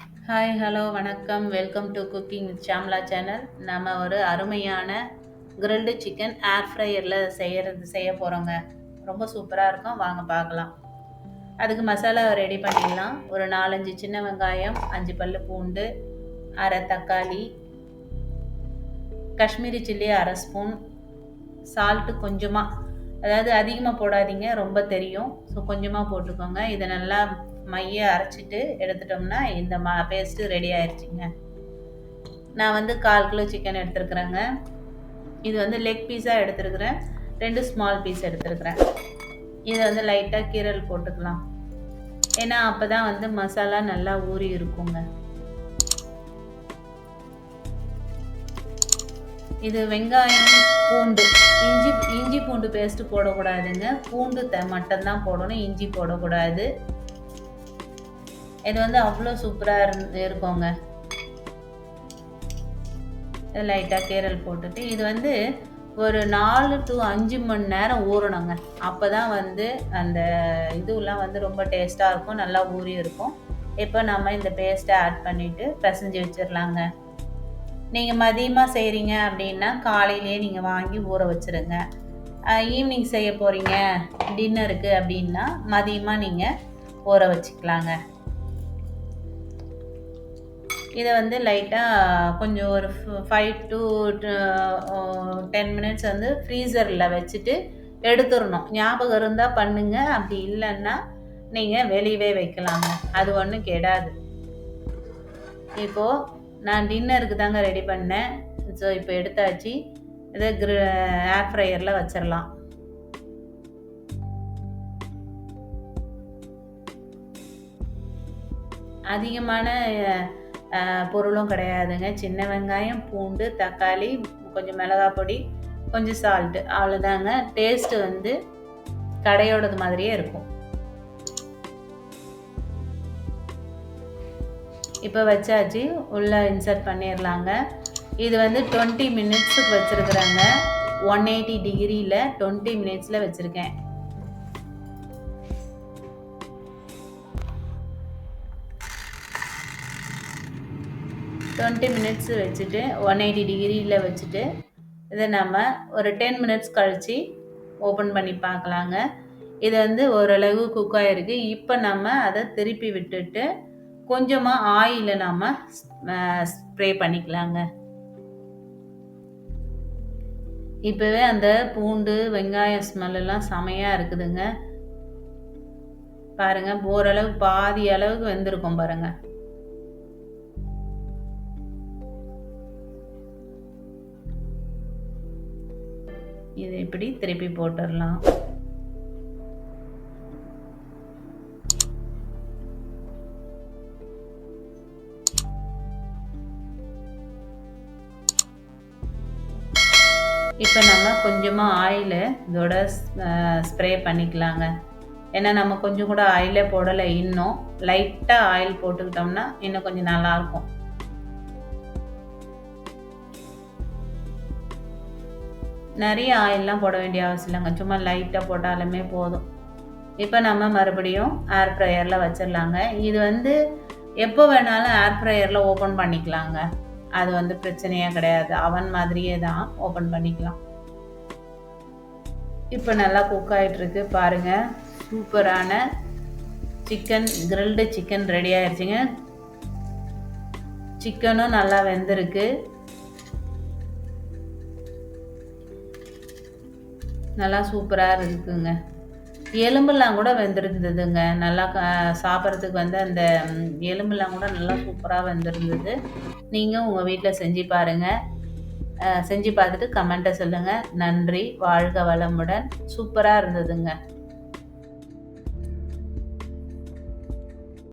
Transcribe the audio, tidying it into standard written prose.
Hi hello வணக்கம் welcome to cooking with Shamla channel. நம்ம ஒரு அருமையான கிரில்டு சிக்கன் ஏர் ஃப்ரையரில் செய்ய போகிறோங்க. ரொம்ப சூப்பராக இருக்கும், வாங்க பார்க்கலாம். அதுக்கு மசாலா ரெடி பண்ணிடலாம். ஒரு 4-5 சின்ன வெங்காயம், 5 பல்லு பூண்டு, அரை தக்காளி, காஷ்மீரி சில்லி அரை ஸ்பூன், சால்ட்டு கொஞ்சமாக, அதாவது அதிகமாக போடாதீங்க, ரொம்ப தெரியும். ஸோ கொஞ்சமாக போட்டுக்கோங்க. இதை நல்லா மைய அரைச்சிட்டு எடுத்துட்டோம்னா இந்த பேஸ்ட்டு ரெடி ஆயிடுச்சுங்க. நான் வந்து 1/4 கிலோ சிக்கன் எடுத்துருக்குறேங்க. இது வந்து லெக் பீஸாக எடுத்துருக்குறேன், 2 ஸ்மால் பீஸ் எடுத்துருக்குறேன். இதை வந்து லைட்டாக கீரல் போட்டுக்கலாம், ஏன்னா அப்போ தான் வந்து மசாலா நல்லா ஊறி இருக்குங்க. இது வெங்காயம், பூண்டு, இஞ்சி பூண்டு பேஸ்ட்டு போடக்கூடாதுங்க. பூண்டு மட்டும்தான் போடணும், இஞ்சி போடக்கூடாது. இது வந்து அவ்வளோ சூப்பராக இருக்குங்க. லைட்டாக கீரல் போட்டுட்டு இது வந்து ஒரு 4 to 5 மணி நேரம் ஊறணுங்க. அப்போ தான் வந்து அந்த இதுவெல்லாம் வந்து ரொம்ப டேஸ்ட்டாக இருக்கும், நல்லா ஊறி இருக்கும். இப்போ நம்ம இந்த பேஸ்ட்டை ஆட் பண்ணிவிட்டு பிசைஞ்சு வச்சிடலாங்க. நீங்கள் மதியமாக செய்கிறீங்க அப்படின்னா காலையிலேயே நீங்கள் வாங்கி ஊற வச்சுருங்க. ஈவினிங் செய்ய போகிறீங்க டின்னருக்கு அப்படின்னா மதியமாக நீங்கள் ஊற வச்சுக்கலாங்க. இதை வந்து லைட்டாக கொஞ்சம் ஒரு 5 to 10 மினிட்ஸ் வந்து ஃப்ரீசரில் வச்சுட்டு எடுத்துடணும். ஞாபகம் இருந்தால் பண்ணுங்க, அப்படி இல்லைன்னா நீங்கள் வெளியவே வைக்கலாங்க, அது ஒன்றும் கெடாது. இப்போது நான் டின்னருக்கு தாங்க ரெடி பண்ணேன். ஸோ இப்போ எடுத்தாச்சு. இதை ஏர் ஃப்ரையரில் வச்சிடலாம். அதிகமான பொருளும் கிடையாதுங்க. சின்ன வெங்காயம், பூண்டு, தக்காளி, கொஞ்சம் மிளகாய் பொடி, கொஞ்சம் சால்ட்டு, அவ்வளோதாங்க. டேஸ்ட்டு வந்து கடையோடது மாதிரியே இருக்கும். இப்போ வச்சாச்சு, உள்ளே இன்சர்ட் பண்ணிடலாங்க. இது வந்து 20 மினிட்ஸுக்கு வச்சுருக்குறாங்க. 180 டிகிரியில் 20 மினிட்ஸில் வச்சுருக்கேன். மினிட்ஸ் வச்சுட்டு 180 டிகிரியில் வச்சுட்டு இதை நம்ம ஒரு 10 மினிட்ஸ் கழித்து ஓப்பன் பண்ணி பார்க்கலாங்க. இது வந்து ஓரளவு குக் ஆகிருக்கு. இப்போ நம்ம அதை திருப்பி விட்டுட்டு கொஞ்சமாக ஆயிலை நம்ம ஸ்ப்ரே பண்ணிக்கலாங்க. இப்போவே அந்த பூண்டு வெங்காயம் ஸ்மெல்லாம் செமையாக இருக்குதுங்க. பாருங்கள், ஓரளவு பாதி அளவுக்கு வெந்திருக்கும் பாருங்கள். இதை இப்படி திருப்பி போட்டுடலாம். இப்போ நம்ம கொஞ்சமாக ஆயிலை இதோட ஸ்ப்ரே பண்ணிக்கலாங்க. ஏன்னா நம்ம கொஞ்சம் கூட ஆயிலே போடலை, இன்னும் லைட்டாக ஆயில் போட்டுக்கிட்டோம்னா இன்னும் கொஞ்சம் நல்லாயிருக்கும். நிறைய ஆயிலெலாம் போட வேண்டிய அவசியம் இல்லைங்க, சும்மா லைட்டாக போட்டாலுமே போதும். இப்போ நம்ம மறுபடியும் ஏர் ஃப்ரையரில் வச்சிடலாங்க. இது வந்து எப்போ வேணாலும் ஏர் ஃப்ரையரில் ஓப்பன் பண்ணிக்கலாங்க, அது வந்து பிரச்சனையே கிடையாது. அவன் மாதிரியே தான் ஓப்பன் பண்ணிக்கலாம். இப்போ நல்லா குக் ஆகிட்டுருக்கு பாருங்கள். சூப்பரான கிரில்டு சிக்கன் ரெடி ஆயிடுச்சுங்க. சிக்கனும் நல்லா வெந்திருக்கு, நல்லா சூப்பராக இருக்குங்க. எலும்பெல்லாம் கூட வெந்திருந்ததுங்க. நல்லா சாப்பிட்றதுக்கு வந்து அந்த எலும்பெல்லாம் கூட நல்லா சூப்பராக வெந்திருந்தது. நீங்கள் உங்கள் வீட்டில் செஞ்சு பாருங்கள். செஞ்சு பார்த்துட்டு கமெண்ட்டை சொல்லுங்கள். நன்றி, வாழ்க வளமுடன். சூப்பராக இருந்ததுங்க.